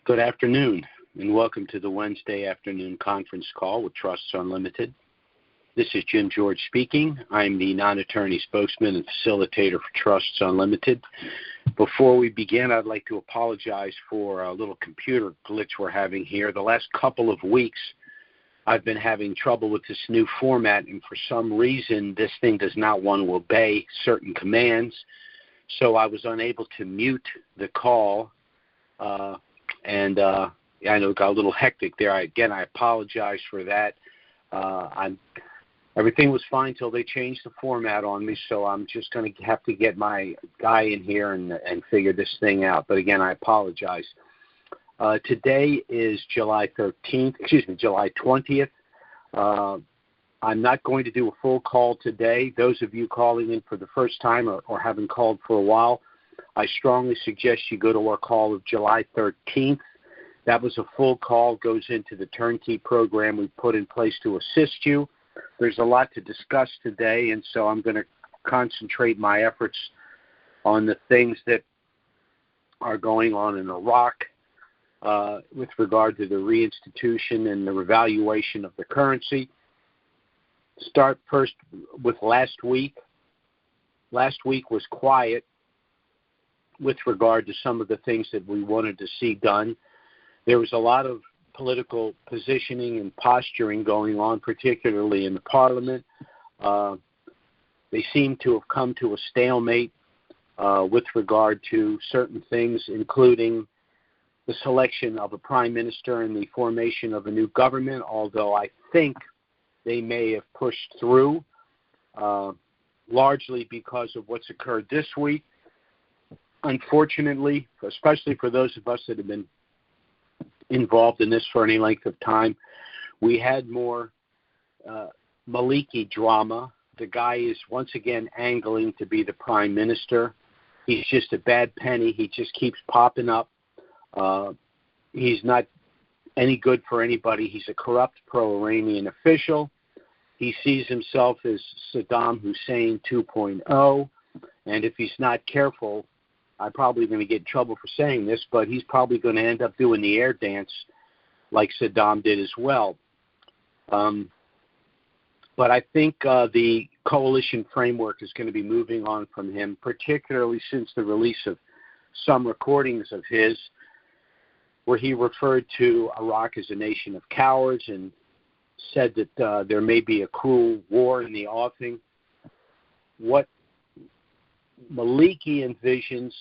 Good afternoon, and welcome to the Wednesday afternoon conference call with Trusts Unlimited. This is Jim George speaking. I'm the non-attorney spokesman and facilitator for Trusts Unlimited. Before we begin, I'd like to apologize for a little computer glitch we're having here. The last couple of weeks, I've been having trouble with this new format, and for some reason, this thing does not want to obey certain commands. So I was unable to mute the call, and I know it got a little hectic there. I apologize for that. Everything was fine until they changed the format on me, so I'm just going to have to get my guy in here and figure this thing out. But again, I apologize. Today is July 20th. I'm not going to do a full call today. Those of you calling in for the first time or haven't called for a while, I strongly suggest you go to our call of July 13th. That was a full call, goes into the turnkey program we put in place to assist you. There's a lot to discuss today, and so I'm going to concentrate my efforts on the things that are going on in Iraq with regard to the reinstitution and the revaluation of the currency. Start first with last week. Last week was quiet with regard to some of the things that we wanted to see done. There was a lot of political positioning and posturing going on, particularly in the parliament. They seem to have come to a stalemate with regard to certain things, including the selection of a prime minister and the formation of a new government, although I think they may have pushed through, largely because of what's occurred this week. Unfortunately, especially for those of us that have been involved in this for any length of time, we had more Maliki drama. The guy is once again angling to be the prime minister. He's just a bad penny. He just keeps popping up. He's not any good for anybody. He's a corrupt pro-Iranian official. He sees himself as Saddam Hussein 2.0, and if he's not careful, I'm probably going to get in trouble for saying this, but he's probably going to end up doing the air dance like Saddam did as well. But I think the coalition framework is going to be moving on from him, particularly since the release of some recordings of his where he referred to Iraq as a nation of cowards and said that there may be a cruel war in the offing. What Maliki envisions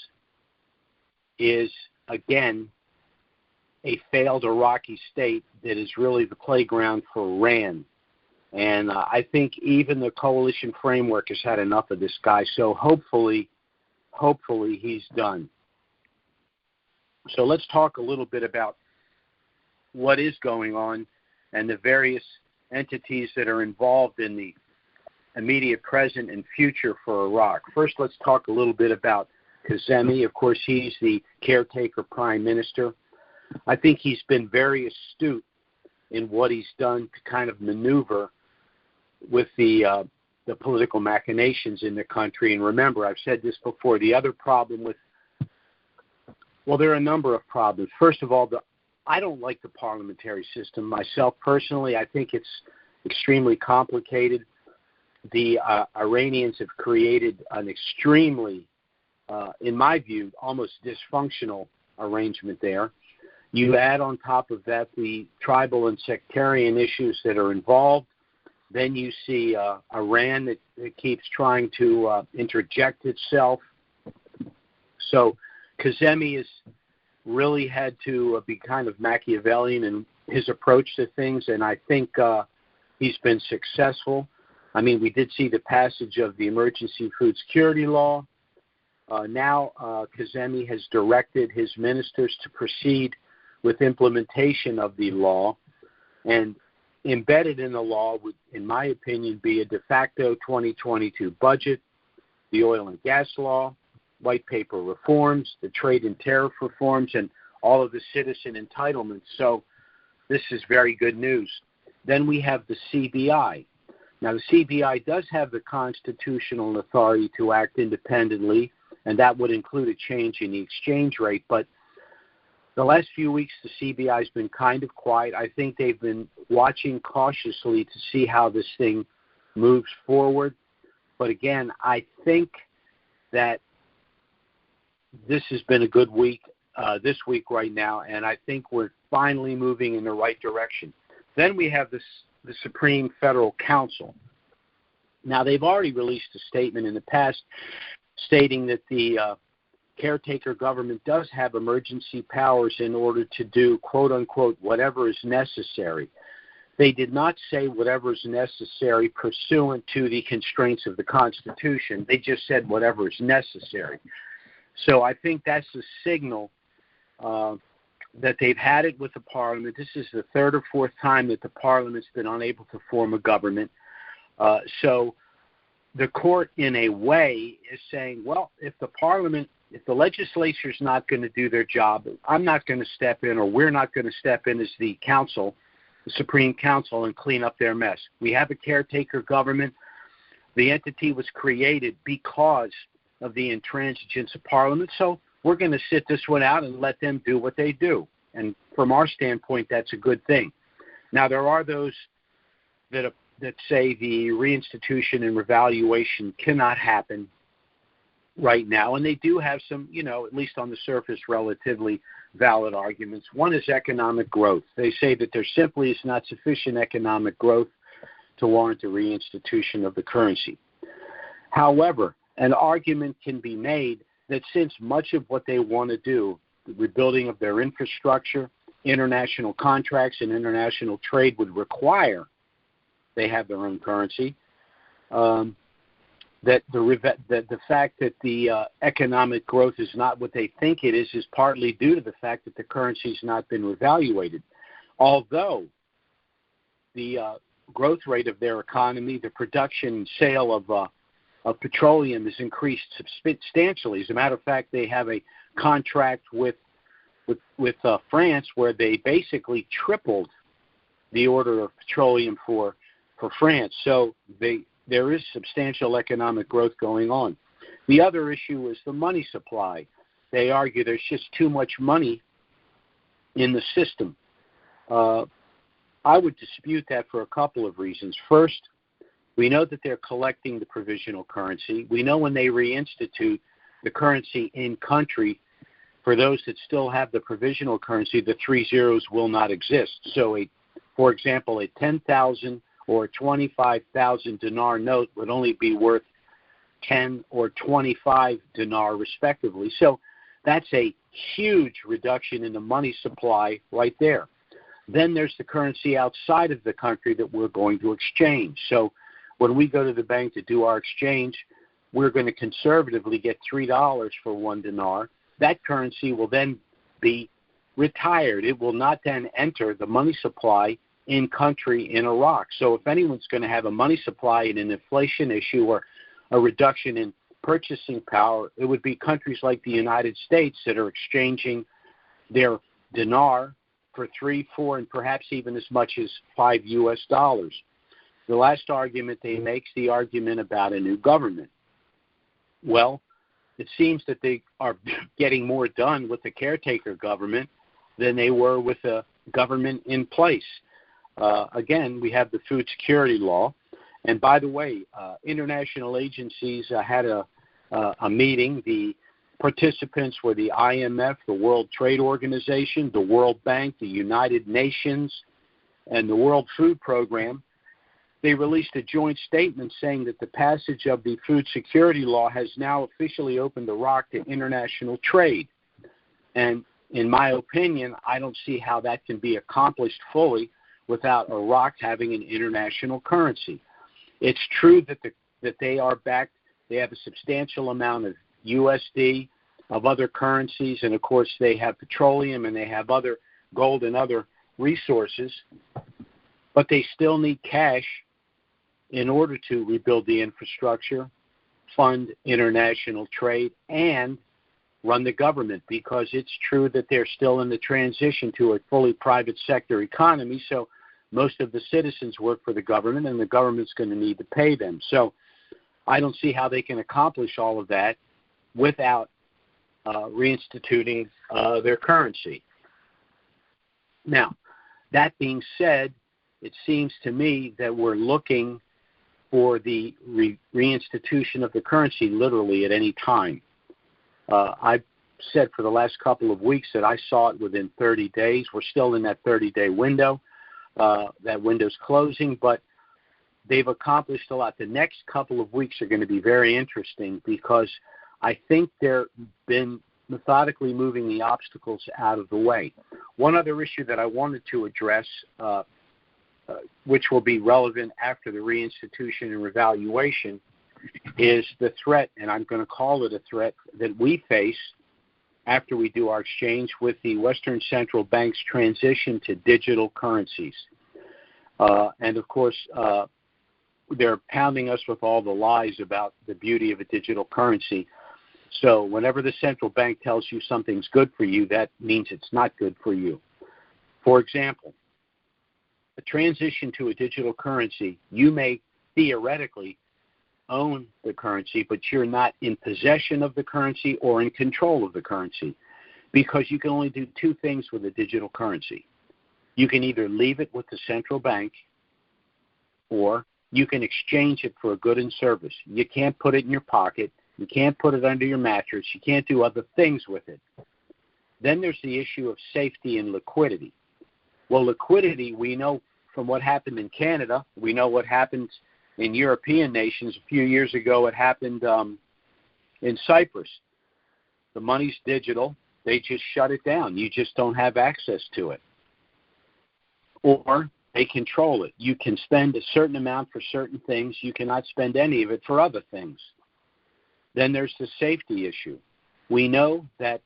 is, again, a failed Iraqi state that is really the playground for Iran. And I think even the coalition framework has had enough of this guy, so hopefully he's done. So let's talk a little bit about what is going on and the various entities that are involved in the immediate present and future for Iraq. First, let's talk a little bit about Kazemi. Of course, he's the caretaker prime minister. I think he's been very astute in what he's done to kind of maneuver with the political machinations in the country. And remember, I've said this before, the other problem with, well, there are a number of problems. First of all, I don't like the parliamentary system myself personally. I think it's extremely complicated. The Iranians have created an extremely, in my view, almost dysfunctional arrangement there. You add on top of that the tribal and sectarian issues that are involved. Then you see Iran that keeps trying to interject itself. So Kazemi has really had to be kind of Machiavellian in his approach to things, and I think he's been successful. I mean, we did see the passage of the emergency food security law. Now Kazemi has directed his ministers to proceed with implementation of the law, and embedded in the law would, in my opinion, be a de facto 2022 budget, the oil and gas law, white paper reforms, the trade and tariff reforms, and all of the citizen entitlements. So this is very good news. Then we have the CBI. Now, the CBI does have the constitutional authority to act independently, and that would include a change in the exchange rate. But The last few weeks, the CBI has been kind of quiet. I think they've been watching cautiously to see how this thing moves forward. But again, I think that this has been a good week, this week right now, and I think we're finally moving in the right direction. Then we have the Supreme Federal Council. Now, they've already released a statement in the past stating that the caretaker government does have emergency powers in order to do, quote-unquote, whatever is necessary. They did not say whatever is necessary pursuant to the constraints of the Constitution. They just said whatever is necessary. So I think that's a signal that they've had it with the Parliament. This is the third or fourth time that the Parliament's been unable to form a government. So the court, in a way, is saying, well, if the legislature's not going to do their job, I'm not going to step in, or we're not going to step in as the council, the Supreme Council, and clean up their mess. We have a caretaker government. The entity was created because of the intransigence of Parliament, so we're going to sit this one out and let them do what they do. And from our standpoint, that's a good thing. Now, there are those that say the reinstitution and revaluation cannot happen right now, and they do have some, at least on the surface, relatively valid arguments. One is economic growth. They say that there simply is not sufficient economic growth to warrant the reinstitution of the currency. However, an argument can be made that since much of what they want to do, the rebuilding of their infrastructure, international contracts, and international trade would require they have their own currency, that the fact that the economic growth is not what they think it is partly due to the fact that the currency's not been revaluated. Although the growth rate of their economy, the production and sale of petroleum has increased substantially. As a matter of fact, they have a contract with France where they basically tripled the order of petroleum for France. So there is substantial economic growth going on. The other issue is the money supply. They argue there's just too much money in the system. I would dispute that for a couple of reasons. First, we know that they're collecting the provisional currency. We know when they reinstitute the currency in country, for those that still have the provisional currency, the 3 zeros will not exist. So, for example, a 10,000 or 25,000 dinar note would only be worth 10 or 25 dinar respectively. So that's a huge reduction in the money supply right there. Then there's the currency outside of the country that we're going to exchange. So when we go to the bank to do our exchange, we're going to conservatively get $3 for 1 dinar. That currency will then be retired. It will not then enter the money supply in country in Iraq. So if anyone's going to have a money supply and an inflation issue or a reduction in purchasing power, it would be countries like the United States that are exchanging their dinar for 3, 4, and perhaps even as much as $5 US. The last argument they make is the argument about a new government. Well, it seems that they are getting more done with the caretaker government than they were with a government in place. Again, we have the food security law. And by the way, international agencies had a meeting. The participants were the IMF, the World Trade Organization, the World Bank, the United Nations, and the World Food Program. They released a joint statement saying that the passage of the food security law has now officially opened Iraq to international trade. And in my opinion, I don't see how that can be accomplished fully without Iraq having an international currency. It's true that they are backed. They have a substantial amount of USD, of other currencies, and of course they have petroleum and they have other gold and other resources, but they still need cash in order to rebuild the infrastructure, fund international trade, and run the government, because it's true that they're still in the transition to a fully private sector economy, so most of the citizens work for the government, and the government's going to need to pay them. So I don't see how they can accomplish all of that without reinstituting their currency. Now, that being said, it seems to me that we're looking for the reinstitution of the currency literally at any time. I've said for the last couple of weeks that I saw it within 30 days. We're still in that 30-day window. That window's closing, but they've accomplished a lot. The next couple of weeks are going to be very interesting because I think they've been methodically moving the obstacles out of the way. One other issue that I wanted to address, which will be relevant after the reinstitution and revaluation, is the threat, and I'm going to call it a threat, that we face after we do our exchange with the Western Central Bank's transition to digital currencies. And, of course, they're pounding us with all the lies about the beauty of a digital currency. So whenever the central bank tells you something's good for you, that means it's not good for you. For example, a transition to a digital currency, you may theoretically own the currency, but you're not in possession of the currency or in control of the currency, because you can only do two things with a digital currency. You can either leave it with the central bank, or you can exchange it for a good and service. You can't put it in your pocket. You can't put it under your mattress. You can't do other things with it. Then there's the issue of safety and liquidity. Well, liquidity, we know from what happened in Canada. We know what happened in European nations. A few years ago, it happened in Cyprus. The money's digital. They just shut it down. You just don't have access to it. Or they control it. You can spend a certain amount for certain things. You cannot spend any of it for other things. Then there's the safety issue. We know that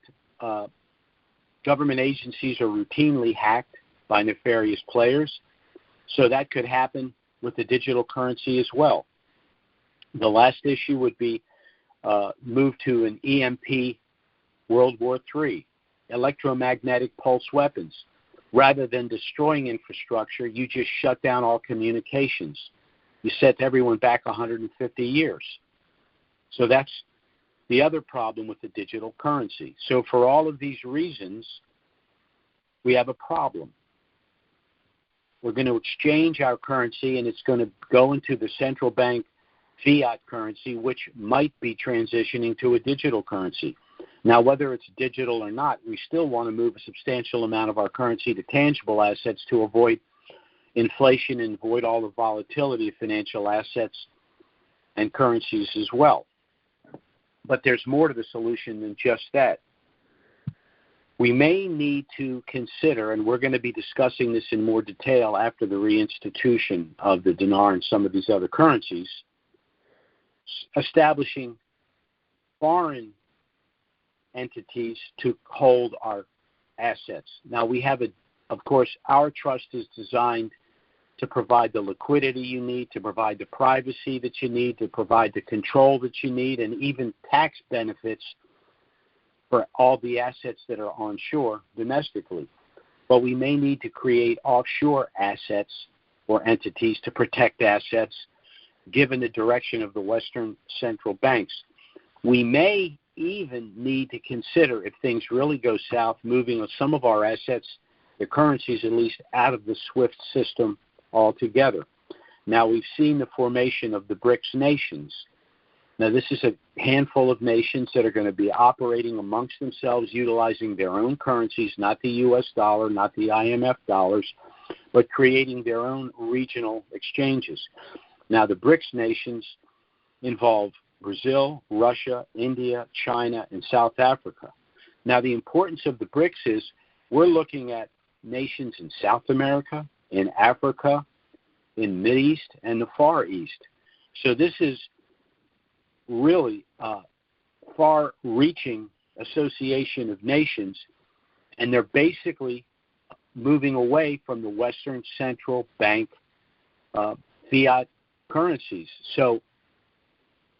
government agencies are routinely hacked by nefarious players, so that could happen with the digital currency as well. The last issue would be move to an EMP World War III, electromagnetic pulse weapons. Rather than destroying infrastructure, you just shut down all communications. You set everyone back 150 years. So that's the other problem with the digital currency. So for all of these reasons, we have a problem. We're going to exchange our currency, and it's going to go into the central bank fiat currency, which might be transitioning to a digital currency. Now, whether it's digital or not, we still want to move a substantial amount of our currency to tangible assets to avoid inflation and avoid all the volatility of financial assets and currencies as well. But there's more to the solution than just that. We may need to consider, and we're going to be discussing this in more detail after the reinstitution of the dinar and some of these other currencies, establishing foreign entities to hold our assets. Now, we have, of course, our trust is designed to provide the liquidity you need, to provide the privacy that you need, to provide the control that you need, and even tax benefits for all the assets that are onshore domestically. But we may need to create offshore assets or entities to protect assets given the direction of the Western central banks. We may even need to consider, if things really go south, moving some of our assets, the currencies at least, out of the SWIFT system altogether. Now, we've seen the formation of the BRICS nations. Now, this is a handful of nations that are going to be operating amongst themselves, utilizing their own currencies, not the U.S. dollar, not the IMF dollars, but creating their own regional exchanges. Now, the BRICS nations involve Brazil, Russia, India, China, and South Africa. Now, the importance of the BRICS is we're looking at nations in South America, in Africa, in Mideast, and the Far East. So this is really a far-reaching association of nations, and they're basically moving away from the Western central bank fiat currencies. So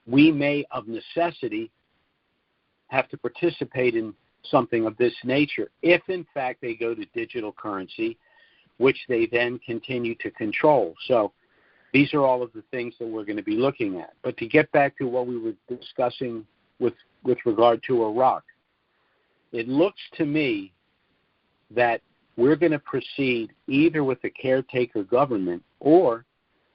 we may, of necessity, have to participate in something of this nature if, in fact, they go to digital currency, which they then continue to control. So these are all of the things that we're going to be looking at. But to get back to what we were discussing with regard to Iraq, it looks to me that we're going to proceed either with a caretaker government, or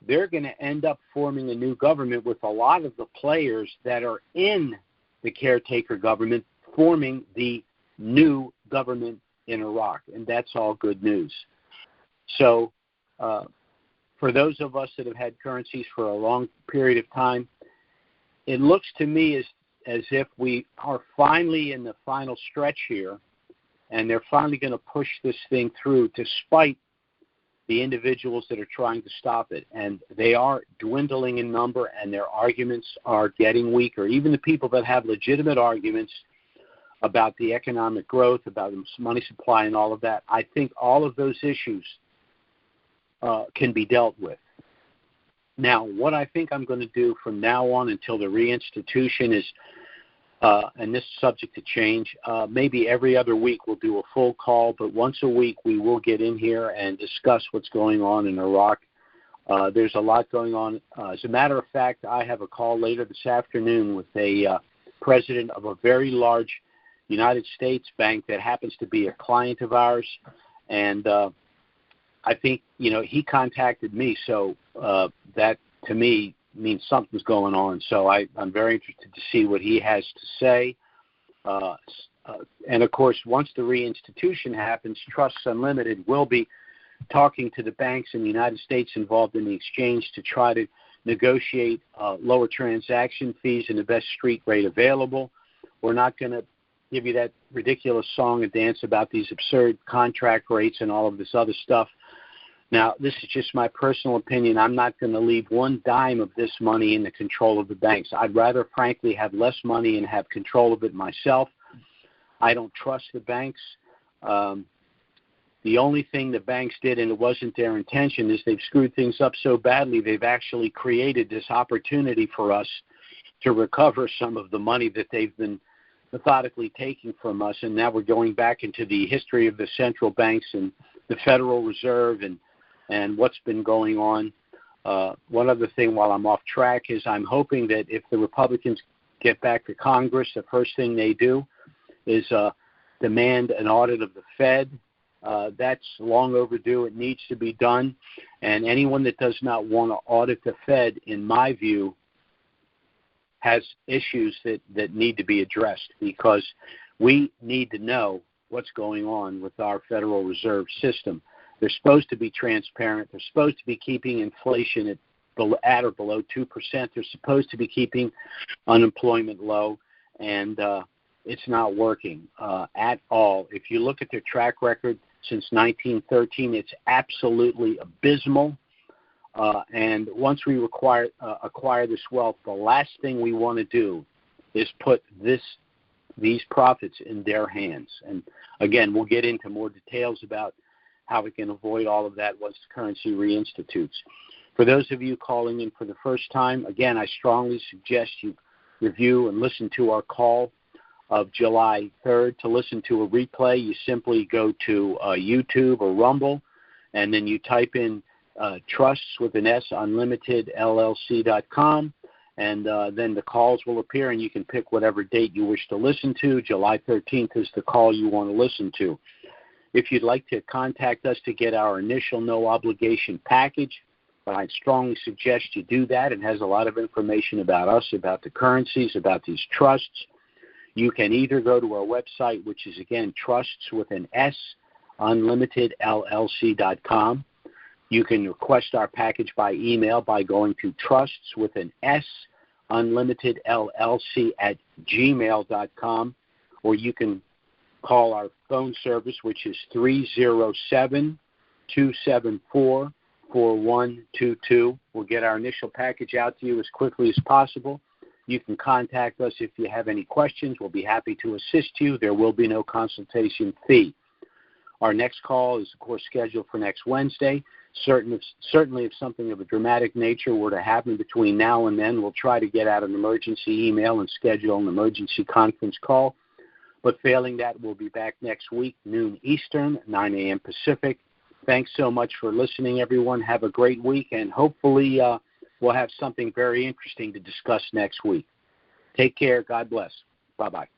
they're going to end up forming a new government with a lot of the players that are in the caretaker government forming the new government in Iraq, and that's all good news. So for those of us that have had currencies for a long period of time, it looks to me as if we are finally in the final stretch here, and they're finally going to push this thing through despite the individuals that are trying to stop it. And they are dwindling in number, and their arguments are getting weaker. Even the people that have legitimate arguments about the economic growth, about the money supply and all of that, I think all of those issues can be dealt with. Now, what I think I'm going to do from now on until the reinstitution is, and this is subject to change, maybe every other week we'll do a full call, but once a week we will get in here and discuss what's going on in Iraq. There's a lot going on. As a matter of fact, I have a call later this afternoon with a president of a very large United States bank that happens to be a client of ours, and I think, he contacted me, so that to me means something's going on. So I'm very interested to see what he has to say. And, of course, once the reinstitution happens, Trusts Unlimited will be talking to the banks in the United States involved in the exchange to try to negotiate lower transaction fees and the best street rate available. We're not going to give you that ridiculous song and dance about these absurd contract rates and all of this other stuff. Now, this is just my personal opinion. I'm not going to leave one dime of this money in the control of the banks. I'd rather, frankly, have less money and have control of it myself. I don't trust the banks. The only thing the banks did, and it wasn't their intention, is they've screwed things up so badly they've actually created this opportunity for us to recover some of the money that they've been methodically taking from us. And now we're going back into the history of the central banks and the Federal Reserve and what's been going on. One other thing while I'm off track is I'm hoping that if the Republicans get back to Congress, the first thing they do is demand an audit of the Fed. That's long overdue. It needs to be done. And anyone that does not want to audit the Fed, in my view, has issues that need to be addressed, because we need to know what's going on with our Federal Reserve System. They're supposed to be transparent. They're supposed to be keeping inflation at or below 2%. They're supposed to be keeping unemployment low, and it's not working at all. If you look at their track record since 1913, it's absolutely abysmal. And once we acquire this wealth, the last thing we want to do is put these profits in their hands. And again, we'll get into more details about how we can avoid all of that once the currency reinstitutes. For those of you calling in for the first time, again, I strongly suggest you review and listen to our call of July 3rd. To listen to a replay, you simply go to YouTube or Rumble, and then you type in Trusts with an S, Unlimited, LLC.com, and then the calls will appear, and you can pick whatever date you wish to listen to. July 13th is the call you want to listen to. If you'd like to contact us to get our initial no-obligation package, I strongly suggest you do that. It has a lot of information about us, about the currencies, about these trusts. You can either go to our website, which is, again, Trusts with an S, UnlimitedLLC.com. You can request our package by email by going to Trusts with an S, UnlimitedLLC@gmail.com, or you can call our phone service, which is 307-274-4122. We'll get our initial package out to you as quickly as possible. You can contact us if you have any questions. We'll be happy to assist you. There will be no consultation fee. Our next call is, of course, scheduled for next Wednesday. Certainly, if something of a dramatic nature were to happen between now and then, we'll try to get out an emergency email and schedule an emergency conference call. But failing that, we'll be back next week, noon Eastern, 9 a.m. Pacific. Thanks so much for listening, everyone. Have a great week, and hopefully we'll have something very interesting to discuss next week. Take care. God bless. Bye-bye.